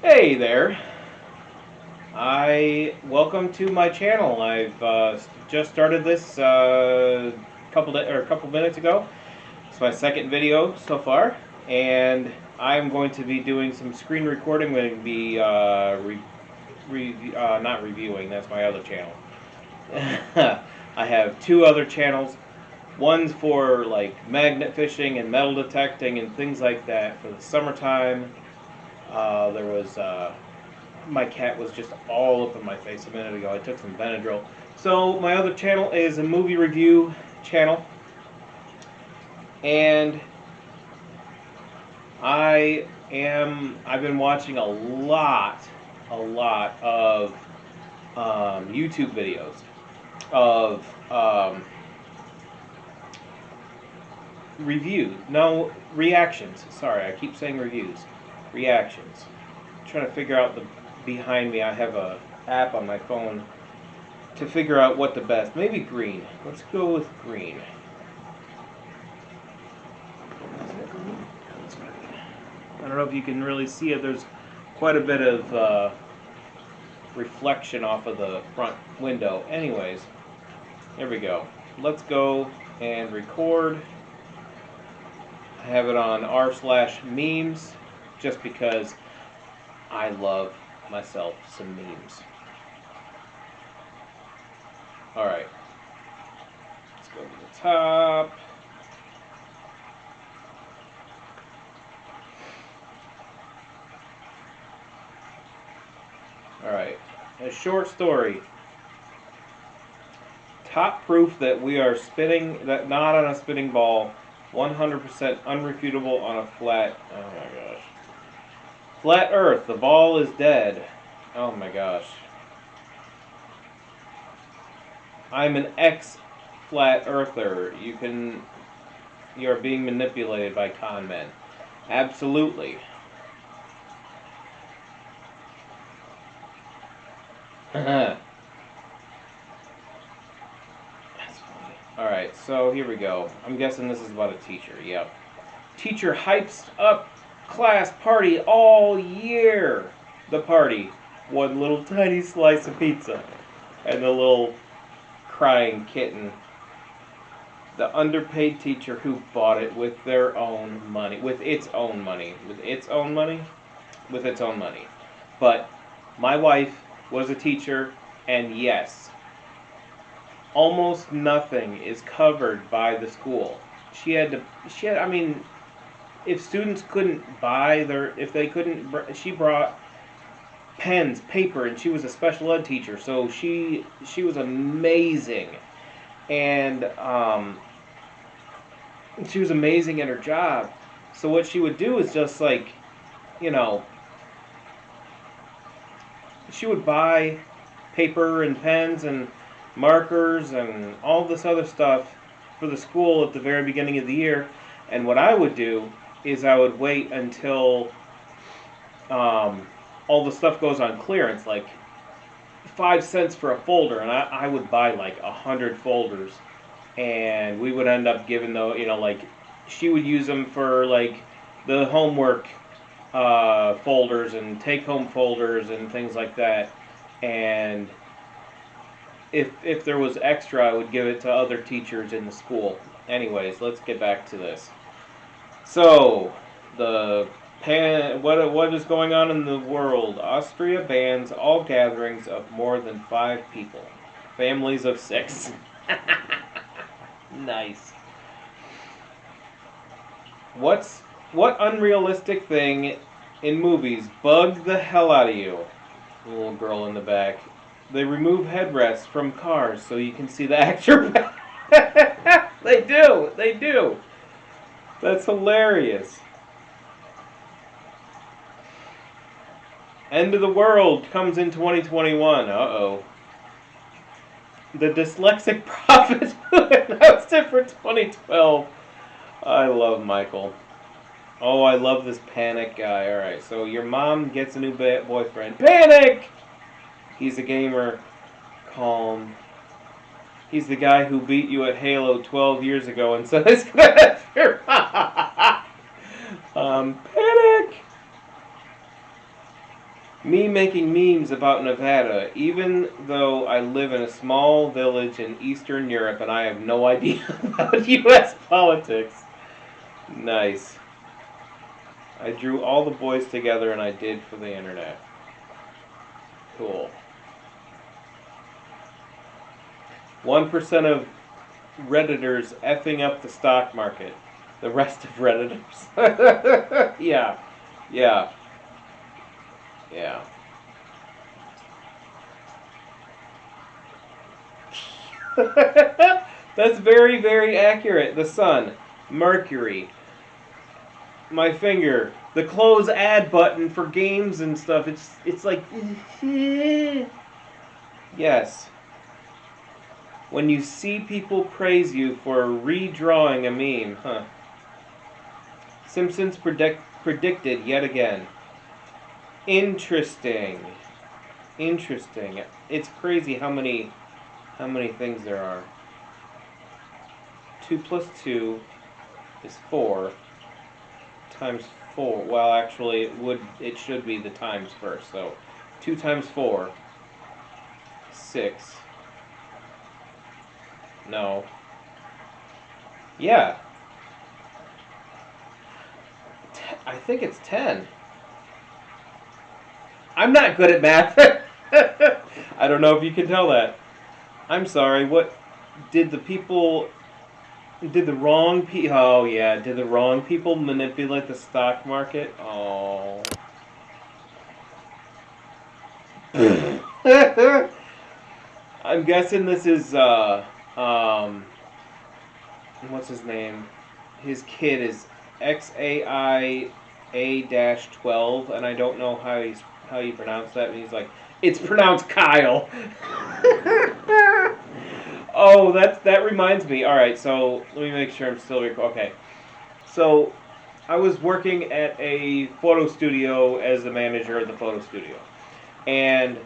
Hey there. Welcome to my channel. I've just started this a couple minutes ago. It's my second video so far, and I'm going to be doing some screen recording. I'm going to be not reviewing. That's my other channel. I have two other channels. One's for like magnet fishing and metal detecting and things like that for the summertime. There was my cat was just all up in my face a minute ago. I took some Benadryl. So my other channel is a movie review channel, and I've been watching a lot of YouTube videos of reviews. No, reactions. Sorry, I keep saying reviews. Reactions. I'm trying to figure out the behind me. I have a app on my phone to figure out what the best. Maybe green. Let's go with green. I don't know if you can really see it. There's quite a bit of reflection off of the front window. Anyways, here we go. Let's go and record. I have it on r/memes just because I love myself some memes. Alright. Let's go to the top. Alright. A short story. Top proof that we are spinning, that not on a spinning ball, 100% unrefutable on a flat, oh my gosh. Flat Earth, the ball is dead. Oh my gosh. I'm an ex-flat earther. You are being manipulated by con men. Absolutely. That's funny. Alright, so here we go. I'm guessing this is about a teacher. Yep. Teacher hypes up class party all year. The party. One little tiny slice of pizza. And the little crying kitten. The underpaid teacher who bought it with their own money. With its own money. With its own money? With its own money. But my wife was a teacher, and yes, almost nothing is covered by the school. I mean, if students couldn't buy she brought pens, paper, and she was a special ed teacher, so she was amazing. And she was amazing at her job. So what she would do is just like, she would buy paper and pens and markers and all this other stuff for the school at the very beginning of the year. And what I would do is I would wait until all the stuff goes on clearance, like 5 cents for a folder, and I would buy like 100 folders, and we would end up giving like she would use them for like the homework folders and take-home folders and things like that. And if there was extra, I would give it to other teachers in the school. Anyways, let's get back to this. So, what is going on in the world? Austria bans all gatherings of more than 5 people. Families of 6. Nice. What unrealistic thing in movies bugs the hell out of you? The little girl in the back. They remove headrests from cars so you can see the actor back. They do. That's hilarious. End of the world comes in 2021. Uh-oh. The dyslexic prophet who announced it for 2012. I love Michael. Oh, I love this panic guy. Alright, so your mom gets a new boyfriend. Panic! He's a gamer. Calm. He's the guy who beat you at Halo 12 years ago and said it's gonna have your panic! Me making memes about Nevada, even though I live in a small village in Eastern Europe and I have no idea about U.S. politics. Nice. I drew all the boys together and I did for the internet. Cool. 1% of Redditors effing up the stock market. The rest of Redditors. Yeah. Yeah. Yeah. That's very, very accurate. The sun, Mercury, my finger, the close ad button for games and stuff. It's like yes. When you see people praise you for redrawing a meme, huh? Simpsons predicted yet again. Interesting. Interesting. It's crazy how many things there are. 2 plus 2 is 4 times 4. Well, actually, it should be the times first. So 2 times 4, 6. No. Yeah. I think it's 10. I'm not good at math. I don't know if you can tell that. I'm sorry. What did the people? Did the wrong people? Oh yeah. Did the wrong people manipulate the stock market? Oh. I'm guessing this is what's his name? His kid is XAIA-12, and I don't know how you pronounce that. And he's like, it's pronounced Kyle. Oh, that reminds me. All right, so let me make sure I'm still recording. Okay, so I was working at a photo studio as the manager of the photo studio, and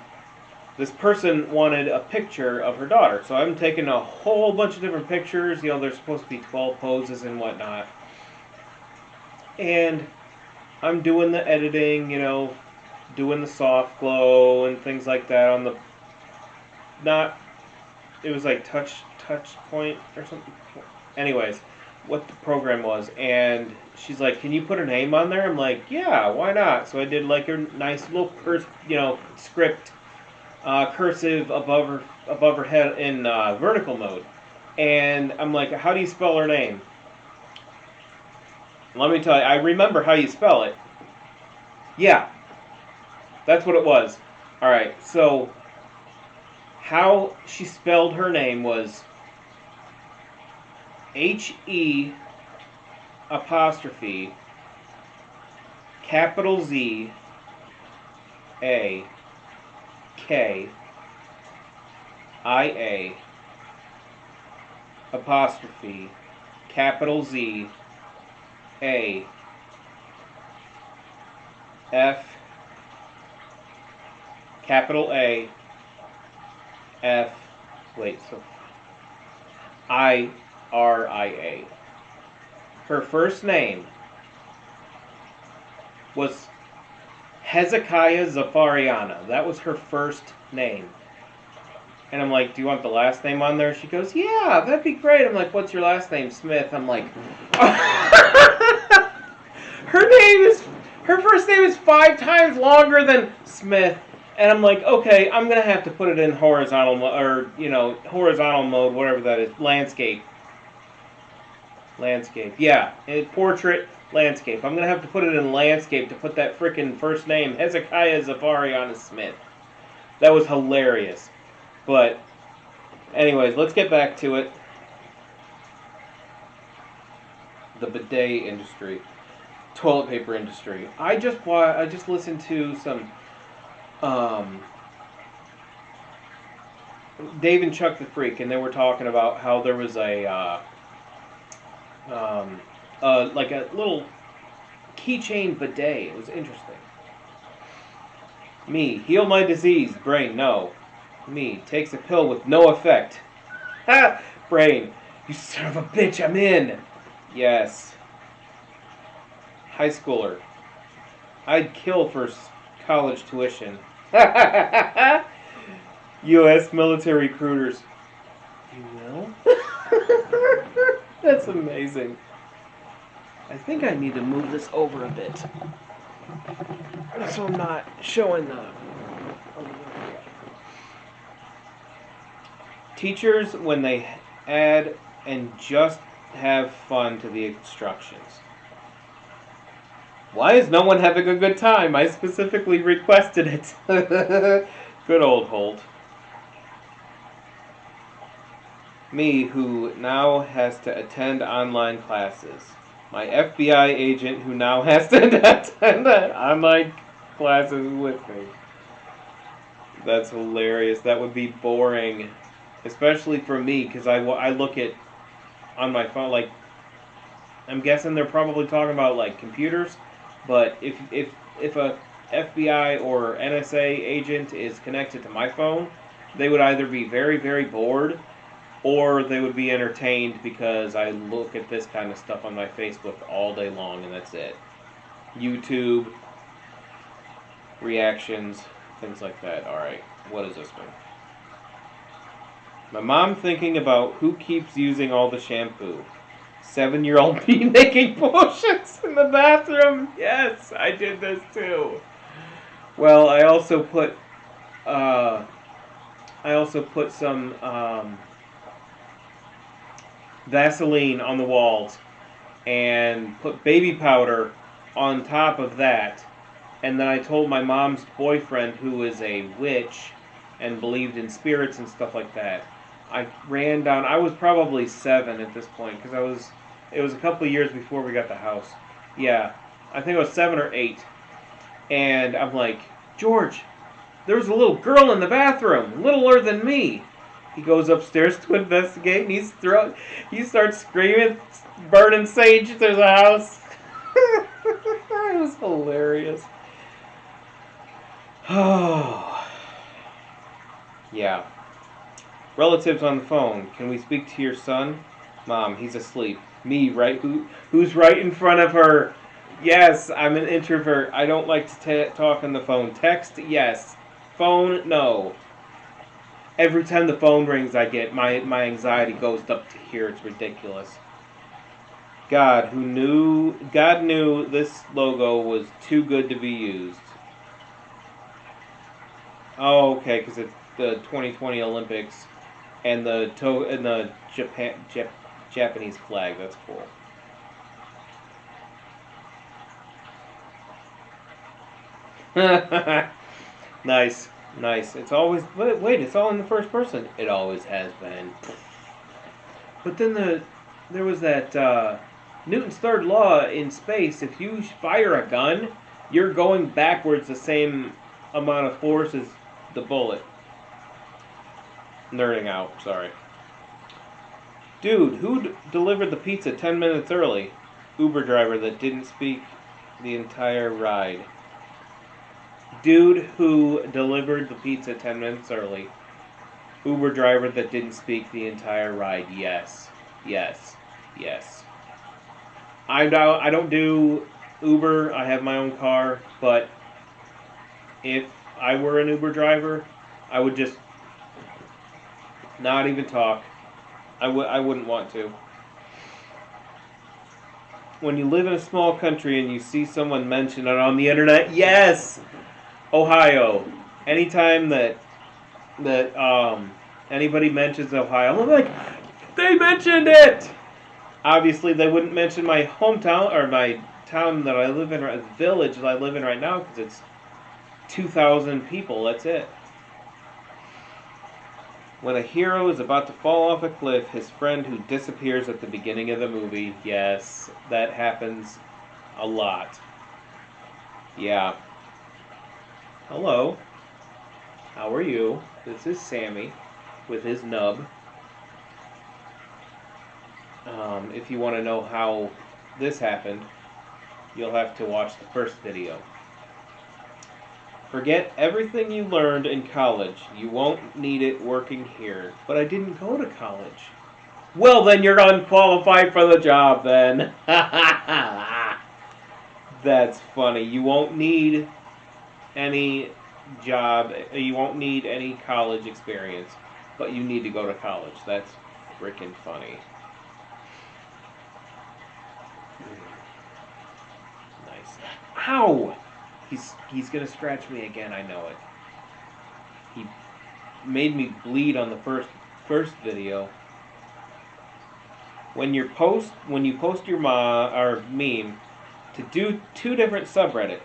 this person wanted a picture of her daughter. So I'm taking a whole bunch of different pictures. You know, there's supposed to be 12 poses and whatnot. And I'm doing the editing, you know, doing the soft glow and things like that on the, not, it was like touch point or something. Anyways, what the program was. And she's like, can you put her name on there? I'm like, yeah, why not? So I did like a nice little, script. Cursive above her head in vertical mode, and I'm like, how do you spell her name? Let me tell you, I remember how you spell it. Yeah, that's what it was. All right, so how she spelled her name was HE apostrophe capital Z A K I A apostrophe capital Z A F capital A F IRIA. Her first name was Hezekiah Zafariana. That was her first name. And I'm like, do you want the last name on there? She goes, yeah, that'd be great. I'm like, what's your last name? Smith. I'm like, her first name is 5 times longer than Smith. And I'm like, okay, I'm going to have to put it in horizontal mode, whatever that is. Landscape. Yeah. Portrait, landscape. I'm going to have to put it in landscape to put that frickin' first name, Hezekiah Zafariana Smith. That was hilarious. But, anyways, let's get back to it. The bidet industry. Toilet paper industry. I just listened to some Dave and Chuck the Freak, and they were talking about how there was a like a little keychain bidet. It was interesting. Me, heal my disease. Brain, no. Me, takes a pill with no effect. Ha! Brain, you son of a bitch, I'm in. Yes. High schooler. I'd kill for college tuition. U.S. military recruiters. You will? That's amazing. I think I need to move this over a bit, so I'm not showing the... Teachers, when they add and just have fun to the instructions. Why is no one having a good time? I specifically requested it. Good old Holt. Me, who now has to attend online classes. My FBI agent, who now has to attend online classes with me. That's hilarious. That would be boring. Especially for me, because I look at on my phone, like, I'm guessing they're probably talking about, like, computers, but if a FBI or NSA agent is connected to my phone, they would either be very, very bored, or they would be entertained because I look at this kind of stuff on my Facebook all day long, and that's it. YouTube, reactions, things like that. Alright, what is this one? My mom thinking about who keeps using all the shampoo. 7-year-old me making potions in the bathroom. Yes, I did this too. Well, I also put some Vaseline on the walls and put baby powder on top of that. And then I told my mom's boyfriend, who is a witch and believed in spirits and stuff like that. I ran down. I was probably 7 at this point because it was a couple of years before we got the house. Yeah, I think I was 7 or 8. And I'm like, George, there was a little girl in the bathroom, littler than me. He goes upstairs to investigate, and he starts screaming, burning sage through the house. It was hilarious. Oh, yeah. Relatives on the phone. Can we speak to your son? Mom, he's asleep. Me, right? Who's right in front of her? Yes, I'm an introvert. I don't like to talk on the phone. Text, yes. Phone, no. Every time the phone rings, my anxiety goes up to here. It's ridiculous. God knew this logo was too good to be used. Oh, okay, because it's the 2020 Olympics and the Japanese flag. That's cool. Nice. It's always wait. It's all in the first person. It always has been. But then there was that Newton's third law in space. If you fire a gun, you're going backwards the same amount of force as the bullet. Nerding out. Sorry. Dude, who delivered the pizza 10 minutes early? Uber driver that didn't speak the entire ride. Dude who delivered the pizza 10 minutes early. Uber driver that didn't speak the entire ride. Yes. I don't do Uber. I have my own car. But if I were an Uber driver, I would just not even talk. I wouldn't want to. When you live in a small country and you see someone mention it on the internet, yes! Ohio. Anytime that anybody mentions Ohio, I'm like, they mentioned it! Obviously, they wouldn't mention my hometown, or my town that I live in, or village that I live in right now, because it's 2,000 people, that's it. When a hero is about to fall off a cliff, his friend who disappears at the beginning of the movie, yes, that happens a lot. Yeah. Hello. How are you? This is Sammy with his nub. If you want to know how this happened, you'll have to watch the first video. Forget everything you learned in college. You won't need it working here. But I didn't go to college. Well, then you're unqualified for the job, then. That's funny. You won't need any job. You won't need any college experience, but you need to go to college. That's freaking funny. Nice. Ow! He's gonna scratch me again. I know it. He made me bleed on the first video. When you post your or meme to do 2 different subreddit.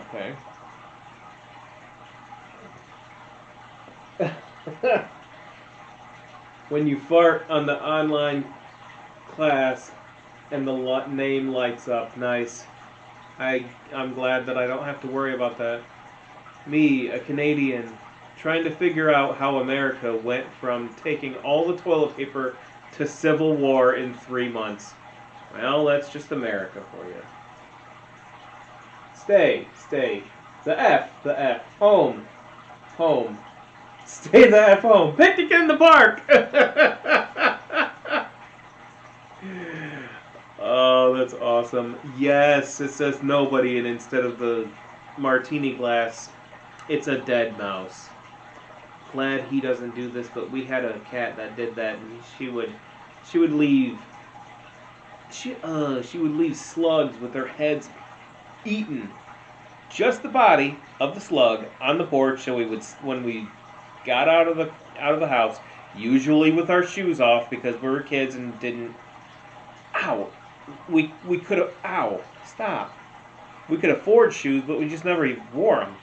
Okay. When you fart on the online class and the name lights up, nice. I'm glad that I don't have to worry about that. Me, a Canadian, trying to figure out how America went from taking all the toilet paper to civil war in 3 months. Well, that's just America for you. Stay. The F. Home. Stay the F home. Picnic in the park! Oh, that's awesome. Yes, it says nobody, and instead of the martini glass, it's a dead mouse. Glad he doesn't do this, but we had a cat that did that, and she would leave she would leave slugs with their heads eaten. Just the body of the slug on the porch, so when we got out of the house, usually with our shoes off because we were kids and didn't. Ow! We could have. Ow! Stop! We could afford shoes, but we just never even wore them.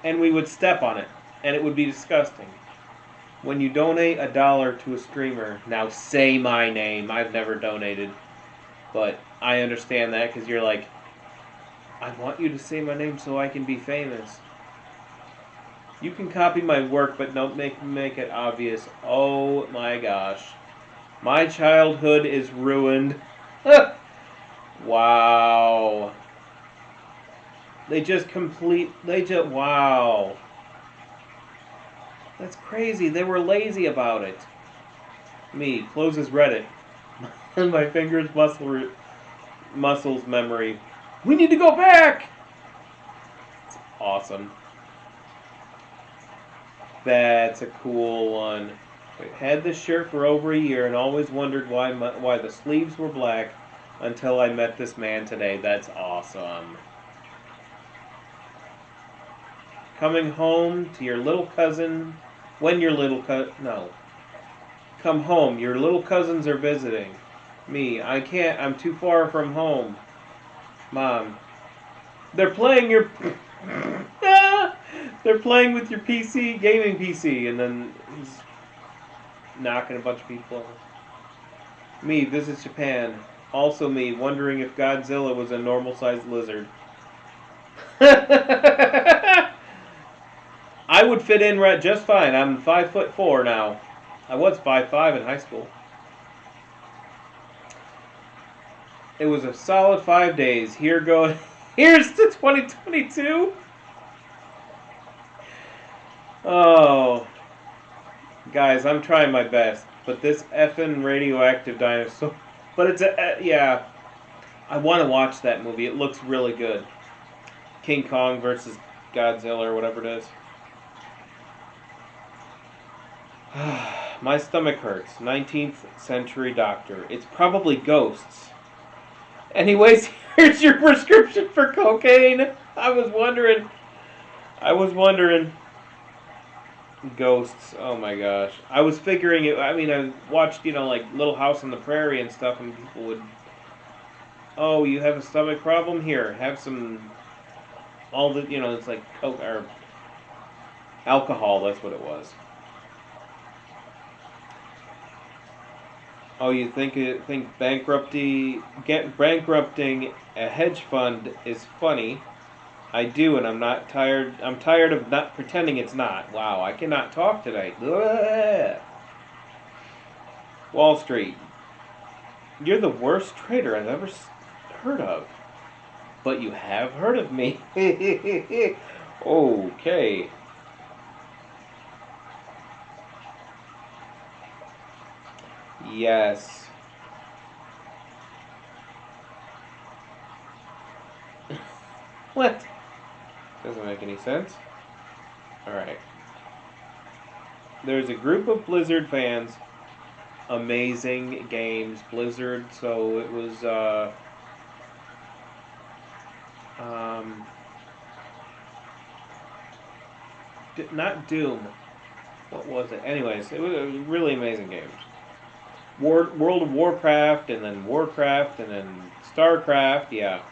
And we would step on it, and it would be disgusting. When you donate $1 to a streamer, now say my name. I've never donated, but I understand that because you're like, I want you to say my name so I can be famous. You can copy my work, but don't make it obvious. Oh my gosh. My childhood is ruined. Wow. Wow. That's crazy. They were lazy about it. Me, closes Reddit. And my fingers muscles memory. We need to go back! It's awesome. That's a cool one. I had this shirt for over a year and always wondered why the sleeves were black until I met this man today. That's awesome. Coming home to your little cousin when your little no. Come home. Your little cousins are visiting. Me, I can't. I'm too far from home. Mom, they're playing your. They're playing with your PC, gaming PC, and then he's knocking a bunch of people over. Me, visits Japan. Also me, wondering if Godzilla was a normal-sized lizard. I would fit in just fine. I'm 5'4" now. I was 5'5" in high school. It was a solid 5 days. Here's to 2022. Oh, guys, I'm trying my best, but this effing radioactive dinosaur. But it's yeah. I want to watch that movie. It looks really good. King Kong versus Godzilla or whatever it is. My stomach hurts. 19th century doctor. It's probably ghosts. Anyways, here's your prescription for cocaine. I was wondering. Ghosts. Oh my gosh. I was figuring it. I mean, I watched, like Little House on the Prairie and stuff, and people would. Oh, you have a stomach problem? Here, have some. All the, it's like coke or alcohol. That's what it was. Oh, you think bankrupting a hedge fund is funny? I do, and I'm not tired. I'm tired of not pretending it's not. Wow, I cannot talk today. Ugh. Wall Street. You're the worst trader I've ever heard of. But you have heard of me. Okay. Yes. What? Doesn't make any sense. Alright. There's a group of Blizzard fans. Amazing games. Blizzard, so it was, not Doom. What was it? Anyways, it was really amazing games. World of Warcraft, and then Warcraft, and then StarCraft, yeah.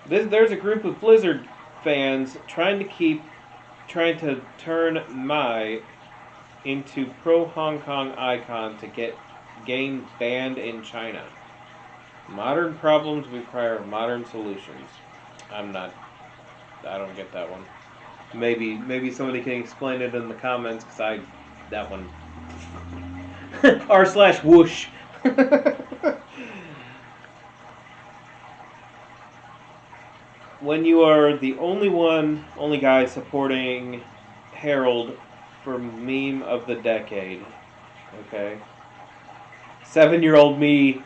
There's a group of Blizzard fans trying to turn Mai into pro-Hong Kong icon to get game banned in China. Modern problems require modern solutions. I don't get that one. Maybe somebody can explain it in the comments, because that one. r/whoosh. When you are the only guy supporting Harold for meme of the decade, okay? 7-year-old me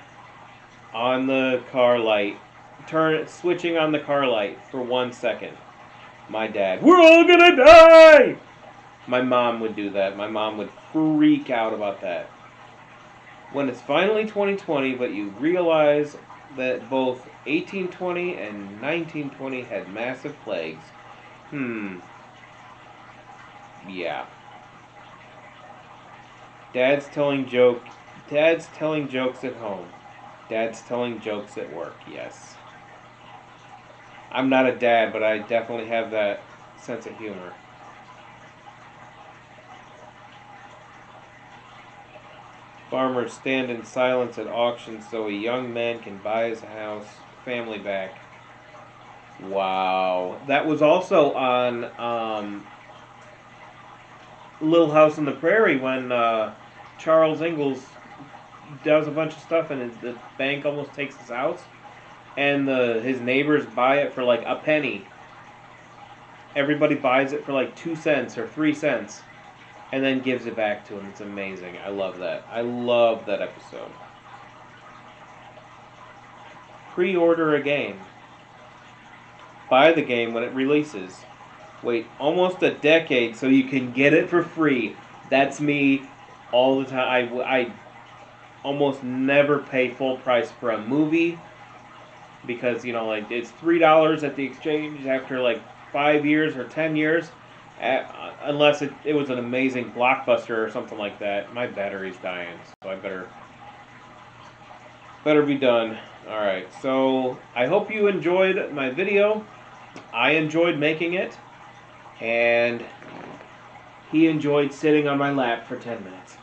on the car light, switching on the car light for 1 second. My dad, we're all gonna die! My mom would do that. My mom would freak out about that. When it's finally 2020, but you realize that both 1820 and 1920 had massive plagues. Yeah. Dad's telling jokes at home. Dad's telling jokes at work, yes. I'm not a dad, but I definitely have that sense of humor. Farmers stand in silence at auctions so a young man can buy his family back. Wow. That was also on Little House on the Prairie, when Charles Ingalls does a bunch of stuff and the bank almost takes his house, and his neighbors buy it for like a penny. Everybody buys it for like 2 cents or 3 cents, and then gives it back to him. It's amazing. I love that. I love that episode. Pre-order a game. Buy the game when it releases. Wait almost a decade so you can get it for free. That's me all the time. I almost never pay full price for a movie, because, like, it's $3 at the exchange after like 5 years or 10 years. Unless it was an amazing blockbuster or something like that. My battery's dying, so I better be done. Alright, so I hope you enjoyed my video. I enjoyed making it, and he enjoyed sitting on my lap for 10 minutes.